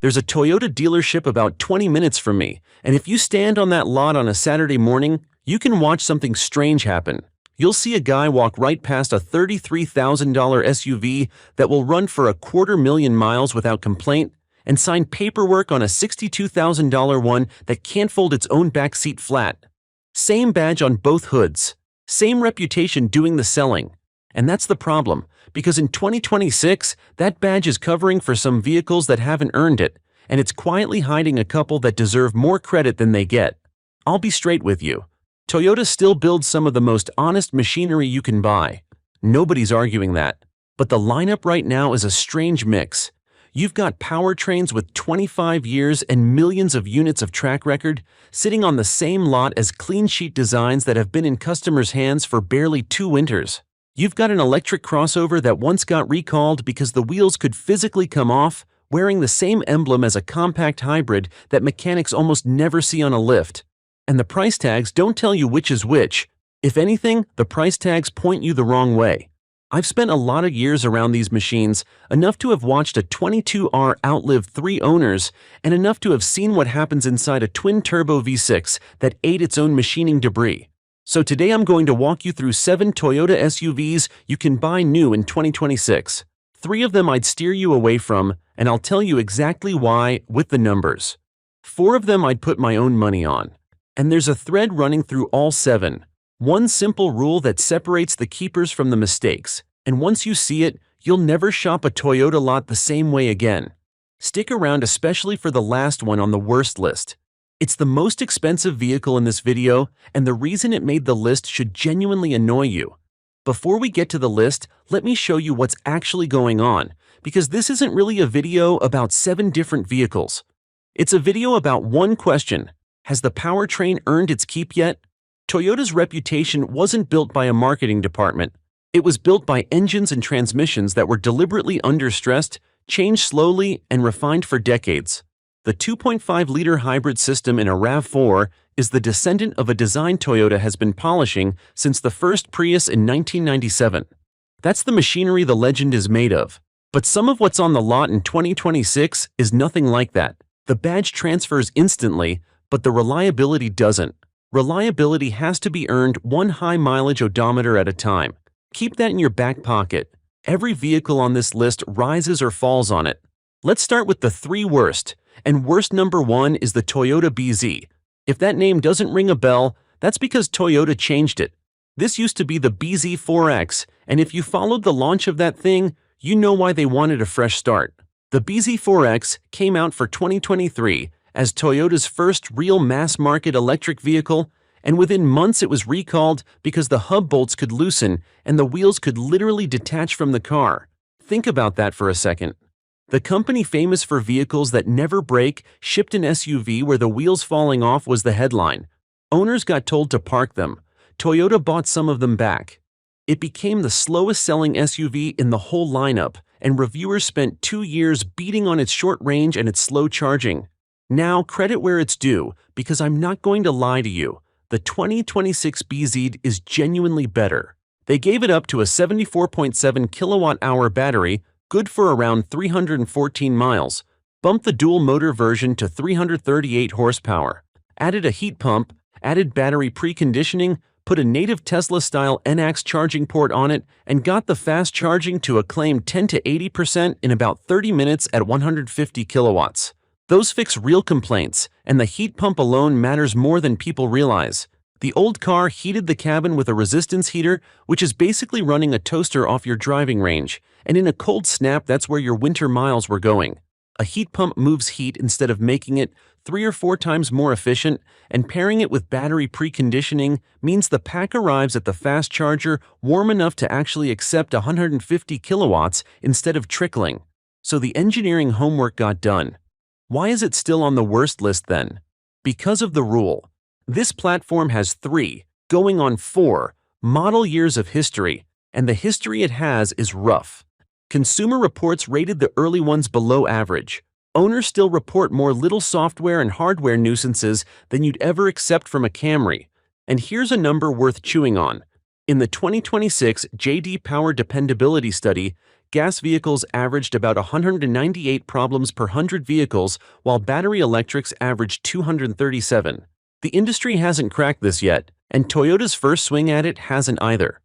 There's a Toyota dealership about 20 minutes from me, and if you stand on that lot on a Saturday morning, you can watch something strange happen. You'll see a guy walk right past a $33,000 SUV that will run for 250,000 miles without complaint and sign paperwork on a $62,000 one that can't fold its own back seat flat. Same badge on both hoods. Same reputation doing the selling. And that's the problem, because in 2026, that badge is covering for some vehicles that haven't earned it, and it's quietly hiding a couple that deserve more credit than they get. I'll be straight with you. Toyota still builds some of the most honest machinery you can buy. Nobody's arguing that. But the lineup right now is a strange mix. You've got powertrains with 25 years and millions of units of track record sitting on the same lot as clean sheet designs that have been in customers' hands for barely 2 winters. You've got an electric crossover that once got recalled because the wheels could physically come off, wearing the same emblem as a compact hybrid that mechanics almost never see on a lift. And the price tags don't tell you which is which. If anything, the price tags point you the wrong way. I've spent a lot of years around these machines, enough to have watched a 22R outlive 3 owners, and enough to have seen what happens inside a twin-turbo V6 that ate its own machining debris. So today I'm going to walk you through 7 Toyota SUVs you can buy new in 2026. 3 of them I'd steer you away from, and I'll tell you exactly why with the numbers. 4 of them I'd put my own money on. And there's a thread running through all 7. One simple rule that separates the keepers from the mistakes, and once you see it, you'll never shop a Toyota lot the same way again. Stick around especially for the last one on the worst list. It's the most expensive vehicle in this video, and the reason it made the list should genuinely annoy you. Before we get to the list, let me show you what's actually going on, because this isn't really a video about 7 different vehicles. It's a video about one question: has the powertrain earned its keep yet? Toyota's reputation wasn't built by a marketing department. It was built by engines and transmissions that were deliberately understressed, changed slowly, and refined for decades. The 2.5-liter hybrid system in a RAV4 is the descendant of a design Toyota has been polishing since the first Prius in 1997. That's the machinery the legend is made of. But some of what's on the lot in 2026 is nothing like that. The badge transfers instantly, but the reliability doesn't. Reliability has to be earned one high-mileage odometer at a time. Keep that in your back pocket. Every vehicle on this list rises or falls on it. Let's start with the 3 worst. And worst number 1 is the Toyota BZ. If that name doesn't ring a bell, that's because Toyota changed it. This used to be the BZ4X, and if you followed the launch of that thing, you know why they wanted a fresh start. The BZ4X came out for 2023 as Toyota's first real mass-market electric vehicle, and within months it was recalled because the hub bolts could loosen and the wheels could literally detach from the car. Think about that for a second. The company famous for vehicles that never break shipped an SUV where the wheels falling off was the headline. Owners got told to park them. Toyota bought some of them back. It became the slowest-selling SUV in the whole lineup, and reviewers spent 2 years beating on its short range and its slow charging. Now, credit where it's due, because I'm not going to lie to you. The 2026 BZ is genuinely better. They gave it up to a 74.7 kilowatt-hour battery, good for around 314 miles, bumped the dual-motor version to 338 horsepower, added a heat pump, added battery preconditioning, put a native Tesla-style NACS charging port on it, and got the fast charging to a claimed 10 to 80% in about 30 minutes at 150 kilowatts. Those fix real complaints, and the heat pump alone matters more than people realize. The old car heated the cabin with a resistance heater, which is basically running a toaster off your driving range, and in a cold snap, that's where your winter miles were going. A heat pump moves heat instead of making it 3 or 4 times more efficient, and pairing it with battery preconditioning means the pack arrives at the fast charger warm enough to actually accept 150 kilowatts instead of trickling. So the engineering homework got done. Why is it still on the worst list then? Because of the rule. This platform has 3, going on 4, model years of history, and the history it has is rough. Consumer Reports rated the early ones below average. Owners still report more little software and hardware nuisances than you'd ever accept from a Camry. And here's a number worth chewing on. In the 2026 J.D. Power Dependability Study, gas vehicles averaged about 198 problems per 100 vehicles, while battery electrics averaged 237. The industry hasn't cracked this yet, and Toyota's first swing at it hasn't either.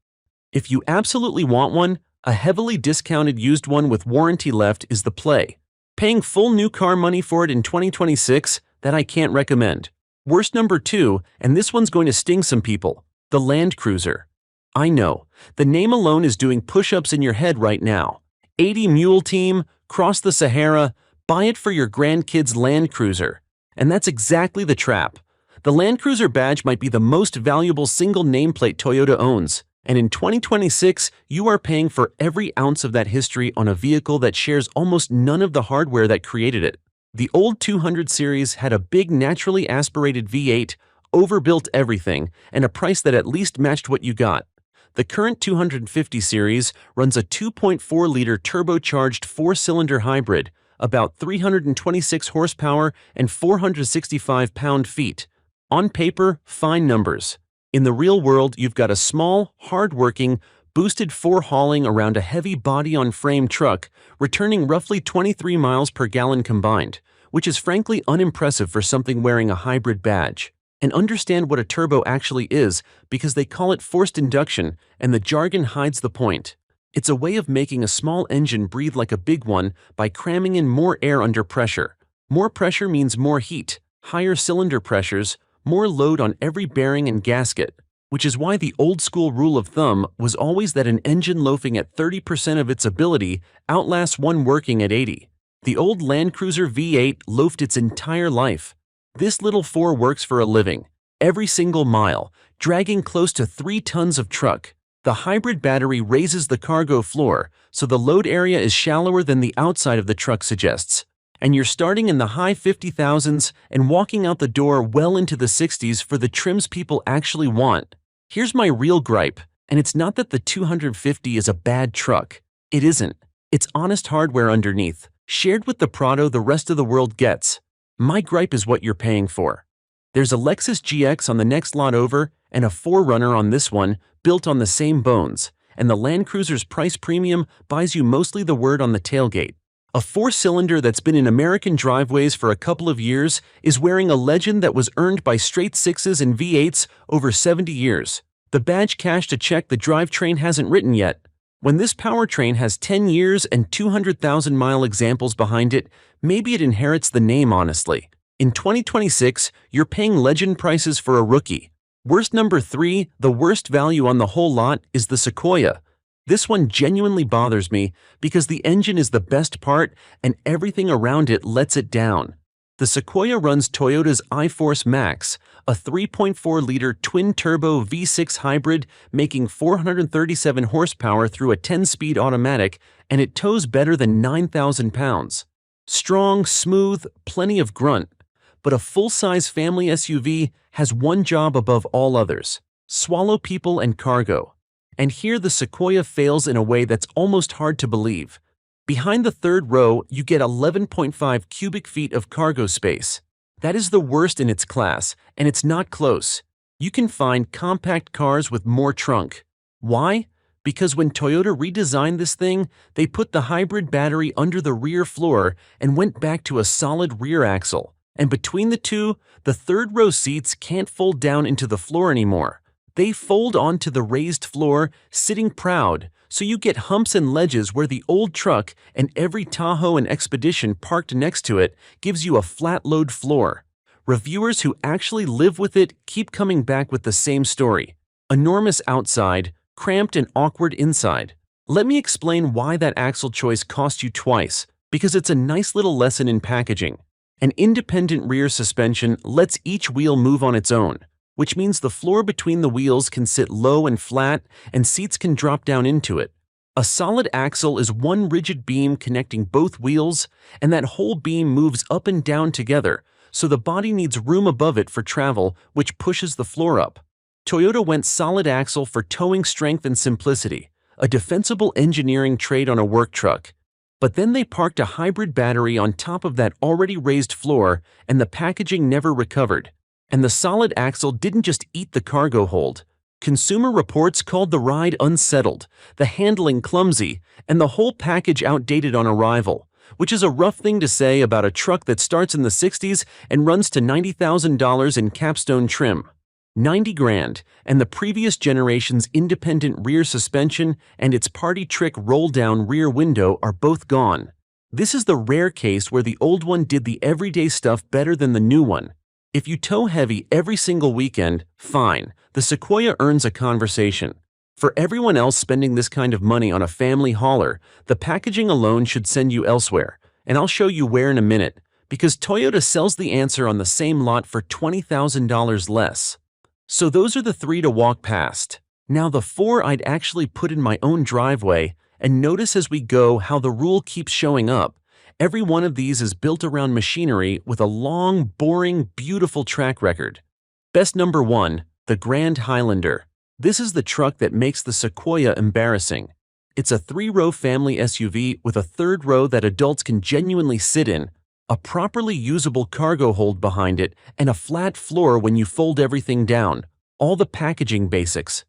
If you absolutely want one, a heavily discounted used one with warranty left is the play. Paying full new car money for it in 2026, that I can't recommend. Worst number 2, and this one's going to sting some people, the Land Cruiser. I know, the name alone is doing push-ups in your head right now. 80 Mule Team, cross the Sahara, buy it for your grandkids' Land Cruiser. And that's exactly the trap. The Land Cruiser badge might be the most valuable single nameplate Toyota owns, and in 2026, you are paying for every ounce of that history on a vehicle that shares almost none of the hardware that created it. The old 200 series had a big naturally aspirated V8, overbuilt everything, and a price that at least matched what you got. The current 250 series runs a 2.4-liter turbocharged 4-cylinder hybrid, about 326 horsepower and 465 pound-feet. On paper, fine numbers. In the real world, you've got a small, hard-working, boosted 4 hauling around a heavy body-on-frame truck, returning roughly 23 miles per gallon combined, which is frankly unimpressive for something wearing a hybrid badge. And understand what a turbo actually is, because they call it forced induction, and the jargon hides the point. It's a way of making a small engine breathe like a big one by cramming in more air under pressure. More pressure means more heat, higher cylinder pressures, more load on every bearing and gasket, which is why the old-school rule of thumb was always that an engine loafing at 30% of its ability outlasts one working at 80. The old Land Cruiser V8 loafed its entire life. This little 4 works for a living, every single mile, dragging close to 3 tons of truck. The hybrid battery raises the cargo floor, so the load area is shallower than the outside of the truck suggests. And you're starting in the high 50,000s and walking out the door well into the 60s for the trims people actually want. Here's my real gripe, and it's not that the 250 is a bad truck. It isn't. It's honest hardware underneath, shared with the Prado the rest of the world gets. My gripe is what you're paying for. There's a Lexus GX on the next lot over and a 4Runner on this one, built on the same bones, and the Land Cruiser's price premium buys you mostly the word on the tailgate. A 4-cylinder that's been in American driveways for a couple of years is wearing a legend that was earned by straight 6s and V8s over 70 years. The badge cashed a check the drivetrain hasn't written yet. When this powertrain has 10 years and 200,000-mile examples behind it, maybe it inherits the name honestly. In 2026, you're paying legend prices for a rookie. Worst number 3, the worst value on the whole lot, is the Sequoia. This one genuinely bothers me because the engine is the best part and everything around it lets it down. The Sequoia runs Toyota's iForce Max, a 3.4-liter twin-turbo V6 hybrid making 437 horsepower through a 10-speed automatic, and it tows better than 9,000 pounds. Strong, smooth, plenty of grunt. But a full-size family SUV has one job above all others: swallow people and cargo. And here the Sequoia fails in a way that's almost hard to believe. Behind the third row, you get 11.5 cubic feet of cargo space. That is the worst in its class, and it's not close. You can find compact cars with more trunk. Why? Because when Toyota redesigned this thing, they put the hybrid battery under the rear floor and went back to a solid rear axle. And between the two, the third row seats can't fold down into the floor anymore. They fold onto the raised floor, sitting proud, so you get humps and ledges where the old truck and every Tahoe and Expedition parked next to it gives you a flat load floor. Reviewers who actually live with it keep coming back with the same story: enormous outside, cramped and awkward inside. Let me explain why that axle choice cost you twice, because it's a nice little lesson in packaging. An independent rear suspension lets each wheel move on its own, which means the floor between the wheels can sit low and flat, and seats can drop down into it. A solid axle is one rigid beam connecting both wheels, and that whole beam moves up and down together, so the body needs room above it for travel, which pushes the floor up. Toyota went solid axle for towing strength and simplicity, a defensible engineering trait on a work truck. But then they parked a hybrid battery on top of that already raised floor, and the packaging never recovered. And the solid axle didn't just eat the cargo hold. Consumer Reports called the ride unsettled, the handling clumsy, and the whole package outdated on arrival, which is a rough thing to say about a truck that starts in the 60s and runs to $90,000 in capstone trim. 90 grand, and the previous generation's independent rear suspension and its party trick roll-down rear window are both gone. This is the rare case where the old one did the everyday stuff better than the new one. If you tow heavy every single weekend, fine, the Sequoia earns a conversation. For everyone else spending this kind of money on a family hauler, the packaging alone should send you elsewhere, and I'll show you where in a minute, because Toyota sells the answer on the same lot for $20,000 less. So those are the 3 to walk past. Now the 4 I'd actually put in my own driveway, and notice as we go how the rule keeps showing up. Every one of these is built around machinery with a long, boring, beautiful track record. Best number 1, the Grand Highlander. This is the truck that makes the Sequoia embarrassing. It's a 3-row family SUV with a 3rd row that adults can genuinely sit in, a properly usable cargo hold behind it, and a flat floor when you fold everything down. All the packaging basics.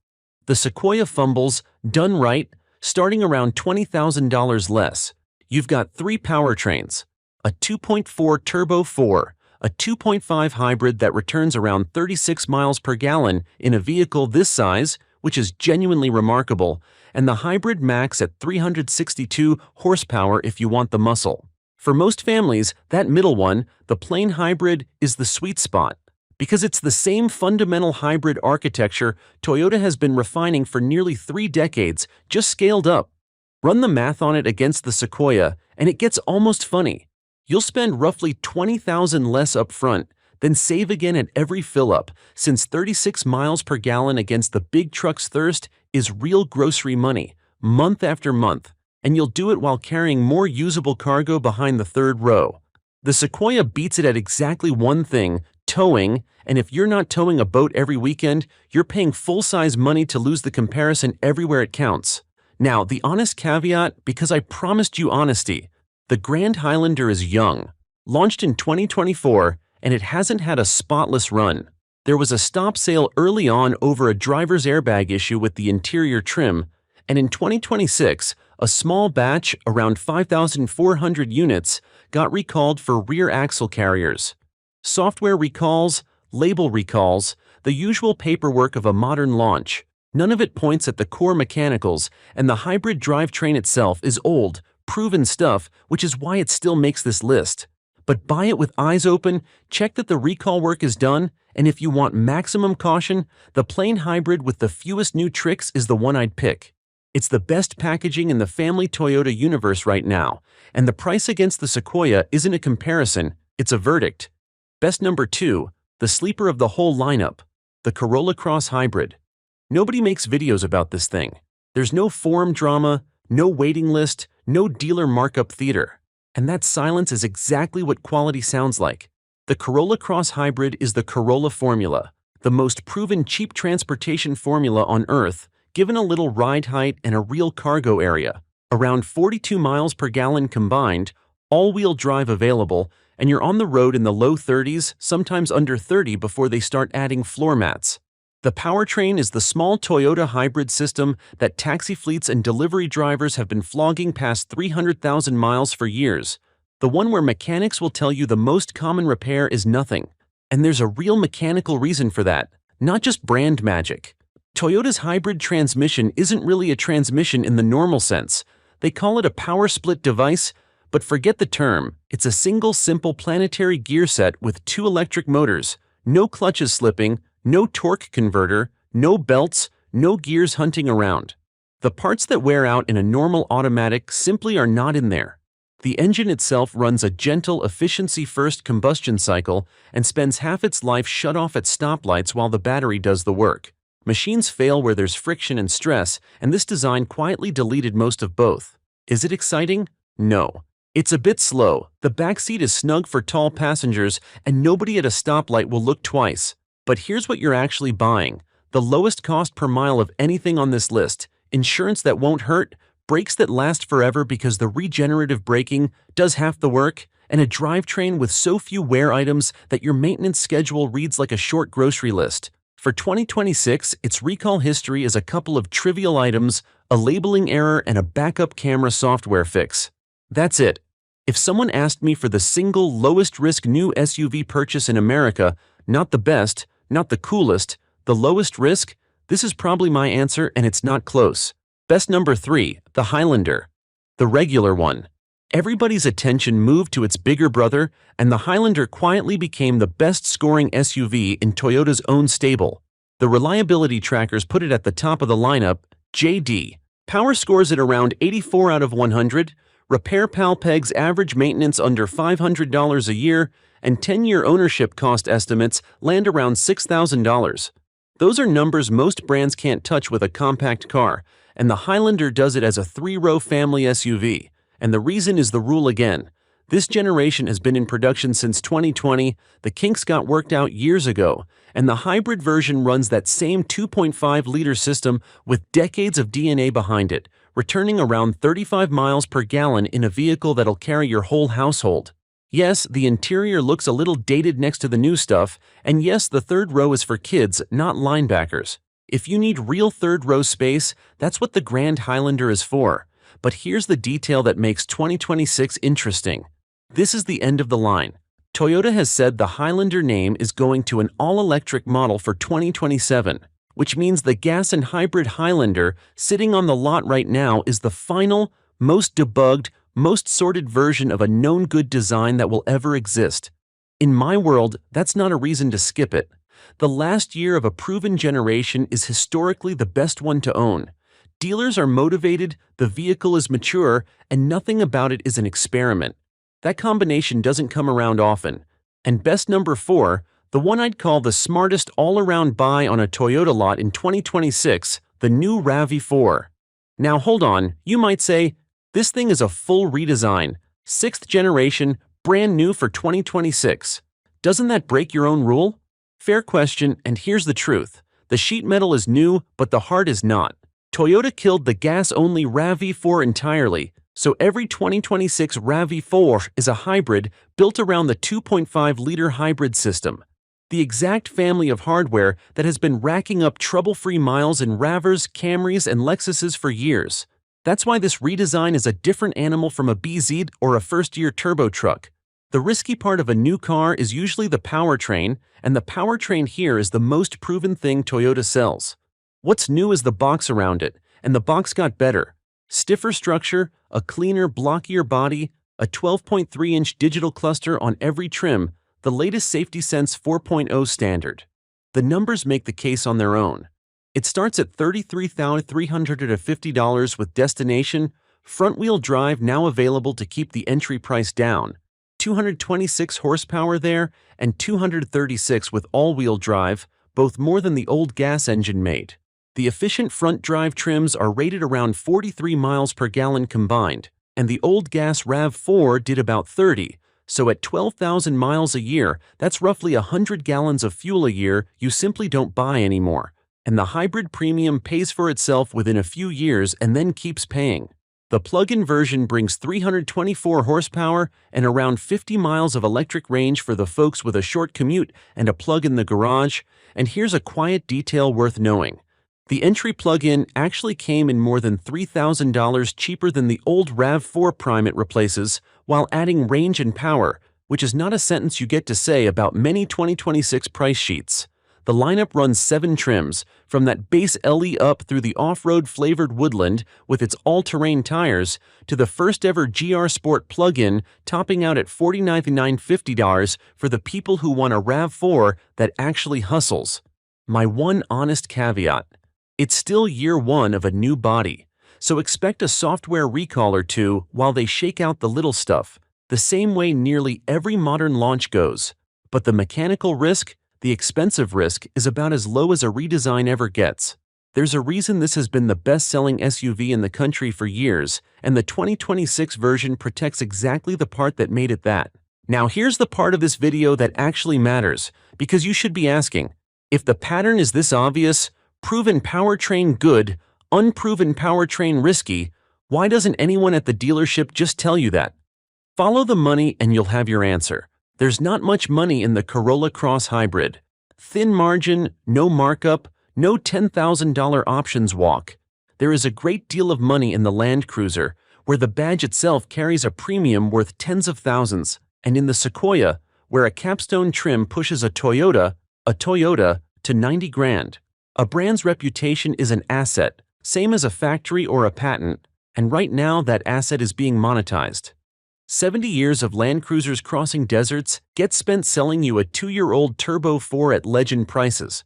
The Sequoia fumbles, done right, starting around $20,000 less. You've got 3 powertrains, a 2.4 Turbo 4, a 2.5 hybrid that returns around 36 miles per gallon in a vehicle this size, which is genuinely remarkable, and the Hybrid Max at 362 horsepower if you want the muscle. For most families, that middle one, the plain hybrid, is the sweet spot, because it's the same fundamental hybrid architecture Toyota has been refining for nearly 3 decades, just scaled up. Run the math on it against the Sequoia, and it gets almost funny. You'll spend roughly $20,000 less up front, then save again at every fill-up, since 36 miles per gallon against the big truck's thirst is real grocery money, month after month, and you'll do it while carrying more usable cargo behind the 3rd row. The Sequoia beats it at exactly one thing, towing, and if you're not towing a boat every weekend, you're paying full-size money to lose the comparison everywhere it counts. Now, the honest caveat, because I promised you honesty, the Grand Highlander is young, launched in 2024, and it hasn't had a spotless run. There was a stop sale early on over a driver's airbag issue with the interior trim, and in 2026, a small batch, around 5,400 units, got recalled for rear axle carriers. Software recalls, label recalls, the usual paperwork of a modern launch. None of it points at the core mechanicals, and the hybrid drivetrain itself is old, proven stuff, which is why it still makes this list. But buy it with eyes open, check that the recall work is done, and if you want maximum caution, the plain hybrid with the fewest new tricks is the one I'd pick. It's the best packaging in the family Toyota universe right now, and the price against the Sequoia isn't a comparison, it's a verdict. Best number 2, the sleeper of the whole lineup, the Corolla Cross Hybrid. Nobody makes videos about this thing. There's no forum drama, no waiting list, no dealer markup theater. And that silence is exactly what quality sounds like. The Corolla Cross Hybrid is the Corolla formula, the most proven cheap transportation formula on Earth, given a little ride height and a real cargo area. Around 42 miles per gallon combined, all-wheel drive available, and you're on the road in the low 30s, sometimes under 30 before they start adding floor mats. The powertrain is the small Toyota hybrid system that taxi fleets and delivery drivers have been flogging past 300,000 miles for years. The one where mechanics will tell you the most common repair is nothing. And there's a real mechanical reason for that, not just brand magic. Toyota's hybrid transmission isn't really a transmission in the normal sense. They call it a power split device, but forget the term. It's a single simple planetary gear set with 2 electric motors, no clutches slipping, no torque converter, no belts, no gears hunting around. The parts that wear out in a normal automatic simply are not in there. The engine itself runs a gentle efficiency-first combustion cycle and spends half its life shut off at stoplights while the battery does the work. Machines fail where there's friction and stress, and this design quietly deleted most of both. Is it exciting? No. It's a bit slow. The backseat is snug for tall passengers, and nobody at a stoplight will look twice. But here's what you're actually buying. The lowest cost per mile of anything on this list, insurance that won't hurt, brakes that last forever because the regenerative braking does half the work, and a drivetrain with so few wear items that your maintenance schedule reads like a short grocery list. For 2026, its recall history is a couple of trivial items, a labeling error, and a backup camera software fix. That's it. If someone asked me for the single lowest risk new SUV purchase in America, not the best, not the coolest, the lowest risk, this is probably my answer, and it's not close. Best number 3, the Highlander. The regular one. Everybody's attention moved to its bigger brother, and the Highlander quietly became the best-scoring SUV in Toyota's own stable. The reliability trackers put it at the top of the lineup. JD Power scores it around 84 out of 100, Repair Pal pegs average maintenance under $500 a year, and 10-year ownership cost estimates land around $6,000. Those are numbers most brands can't touch with a compact car, and the Highlander does it as a 3-row family SUV. And the reason is the rule again. This generation has been in production since 2020, the kinks got worked out years ago, and the hybrid version runs that same 2.5-liter system with decades of DNA behind it, returning around 35 miles per gallon in a vehicle that'll carry your whole household. Yes, the interior looks a little dated next to the new stuff, and yes, the third row is for kids, not linebackers. If you need real third-row space, that's what the Grand Highlander is for. But here's the detail that makes 2026 interesting. This is the end of the line. Toyota has said the Highlander name is going to an all-electric model for 2027, which means the gas and hybrid Highlander sitting on the lot right now is the final, most debugged, most sorted version of a known good design that will ever exist. In my world, that's not a reason to skip it. The last year of a proven generation is historically the best one to own. Dealers are motivated, the vehicle is mature, and nothing about it is an experiment. That combination doesn't come around often. And best number 4, the one I'd call the smartest all-around buy on a Toyota lot in 2026, the new RAV4. Now hold on, you might say, this thing is a full redesign, 6th generation, brand new for 2026. Doesn't that break your own rule? Fair question, and here's the truth. The sheet metal is new, but the heart is not. Toyota killed the gas-only RAV4 entirely, so every 2026 RAV4 is a hybrid built around the 2.5-liter hybrid system. The exact family of hardware that has been racking up trouble-free miles in Ravers, Camrys, and Lexuses for years. That's why this redesign is a different animal from a BZ or a first-year turbo truck. The risky part of a new car is usually the powertrain, and the powertrain here is the most proven thing Toyota sells. What's new is the box around it, and the box got better. Stiffer structure, a cleaner, blockier body, a 12.3-inch digital cluster on every trim, the latest Safety Sense 4.0 standard. The numbers make the case on their own. It starts at $33,350 with destination, front-wheel drive now available to keep the entry price down, 226 horsepower there, and 236 with all-wheel drive, both more than the old gas engine made. The efficient front drive trims are rated around 43 miles per gallon combined, and the old gas RAV4 did about 30, so at 12,000 miles a year, that's roughly 100 gallons of fuel a year you simply don't buy anymore. And the hybrid premium pays for itself within a few years and then keeps paying. The plug-in version brings 324 horsepower and around 50 miles of electric range for the folks with a short commute and a plug in the garage, and here's a quiet detail worth knowing. The entry plug-in actually came in more than $3,000 cheaper than the old RAV4 Prime it replaces, while adding range and power, which is not a sentence you get to say about many 2026 price sheets. The lineup runs 7 trims, from that base LE up through the off-road flavored Woodland with its all-terrain tires, to the first-ever GR Sport plug-in topping out at $49,950 for the people who want a RAV4 that actually hustles. My one honest caveat. It's still year 1 of a new body, so expect a software recall or two while they shake out the little stuff, the same way nearly every modern launch goes. But the mechanical risk, the expensive risk, is about as low as a redesign ever gets. There's a reason this has been the best-selling SUV in the country for years, and the 2026 version protects exactly the part that made it that. Now here's the part of this video that actually matters, because you should be asking, if the pattern is this obvious, proven powertrain good, unproven powertrain risky, why doesn't anyone at the dealership just tell you that? Follow the money and you'll have your answer. There's not much money in the Corolla Cross Hybrid. Thin margin, no markup, no $10,000 options walk. There is a great deal of money in the Land Cruiser, where the badge itself carries a premium worth tens of thousands, and in the Sequoia, where a capstone trim pushes a Toyota, to 90 grand. A brand's reputation is an asset, same as a factory or a patent, and right now that asset is being monetized. 70 years of Land Cruisers crossing deserts get spent selling you a 2-year-old Turbo 4 at legend prices.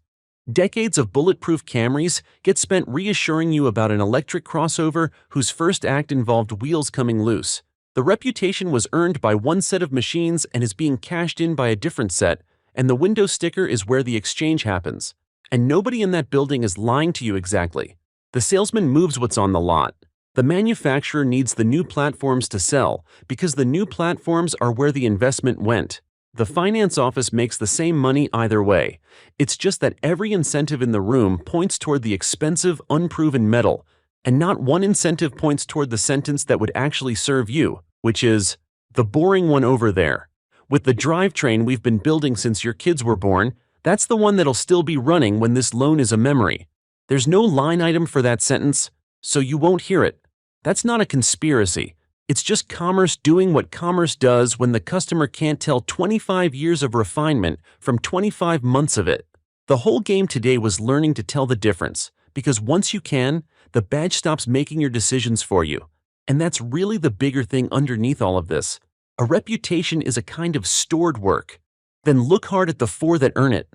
Decades of bulletproof Camrys get spent reassuring you about an electric crossover whose first act involved wheels coming loose. The reputation was earned by one set of machines and is being cashed in by a different set, and the window sticker is where the exchange happens. And nobody in that building is lying to you exactly. The salesman moves what's on the lot. The manufacturer needs the new platforms to sell because the new platforms are where the investment went. The finance office makes the same money either way. It's just that every incentive in the room points toward the expensive, unproven metal, and not one incentive points toward the sentence that would actually serve you, which is, the boring one over there. With the drivetrain we've been building since your kids were born, that's the one that'll still be running when this loan is a memory. There's no line item for that sentence, so you won't hear it. That's not a conspiracy. It's just commerce doing what commerce does when the customer can't tell 25 years of refinement from 25 months of it. The whole game today was learning to tell the difference, because once you can, the badge stops making your decisions for you. And that's really the bigger thing underneath all of this. A reputation is a kind of stored work. Then look hard at the 4 that earn it.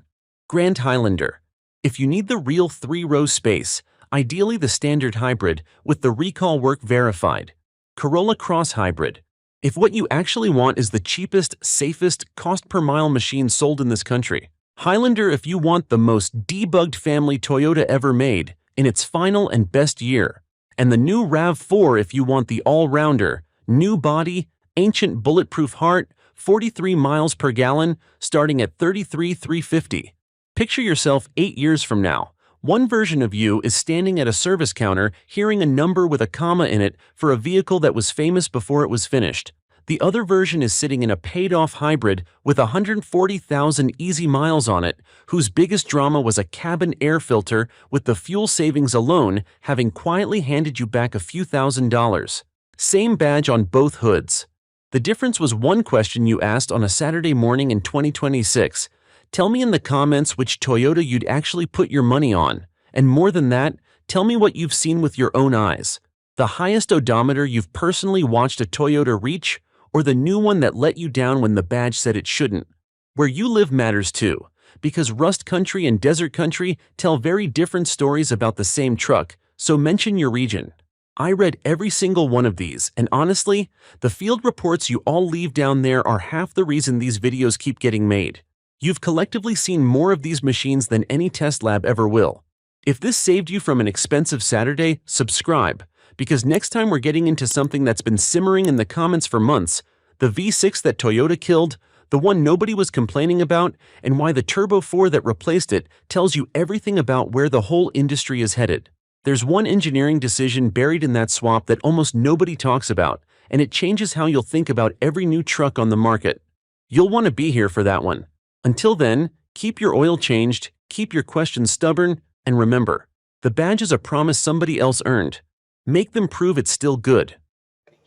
Grand Highlander. If you need the real 3-row space, ideally the standard hybrid with the recall work verified. Corolla Cross Hybrid. If what you actually want is the cheapest, safest, cost per mile machine sold in this country. Highlander if you want the most debugged family Toyota ever made, in its final and best year. And the new RAV4 if you want the all-rounder, new body, ancient bulletproof heart, 43 miles per gallon, starting at $33,350. Picture yourself 8 years from now. One version of you is standing at a service counter hearing a number with a comma in it for a vehicle that was famous before it was finished. The other version is sitting in a paid-off hybrid with 140,000 easy miles on it, whose biggest drama was a cabin air filter with the fuel savings alone having quietly handed you back a few $1,000s. Same badge on both hoods. The difference was one question you asked on a Saturday morning in 2026. Tell me in the comments which Toyota you'd actually put your money on. And more than that, tell me what you've seen with your own eyes. The highest odometer you've personally watched a Toyota reach, or the new one that let you down when the badge said it shouldn't. Where you live matters too, because Rust Country and Desert Country tell very different stories about the same truck, so mention your region. I read every single one of these, and honestly, the field reports you all leave down there are half the reason these videos keep getting made. You've collectively seen more of these machines than any test lab ever will. If this saved you from an expensive Saturday, subscribe, because next time we're getting into something that's been simmering in the comments for months, the V6 that Toyota killed, the one nobody was complaining about, and why the Turbo 4 that replaced it tells you everything about where the whole industry is headed. There's one engineering decision buried in that swap that almost nobody talks about, and it changes how you'll think about every new truck on the market. You'll want to be here for that one. Until then, keep your oil changed, keep your questions stubborn, and remember, the badge is a promise somebody else earned. Make them prove it's still good. May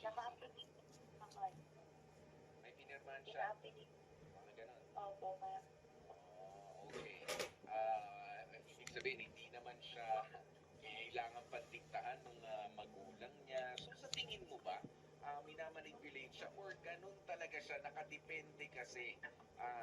pinirmahan siya. Mga ganun. Oh, okay. Ibig sabihin, hindi naman siya kailangan pandiktaan ng magulang niya. So, sa tingin mo ba, minamanipulate siya or ganun talaga siya? Nakadepende kasi.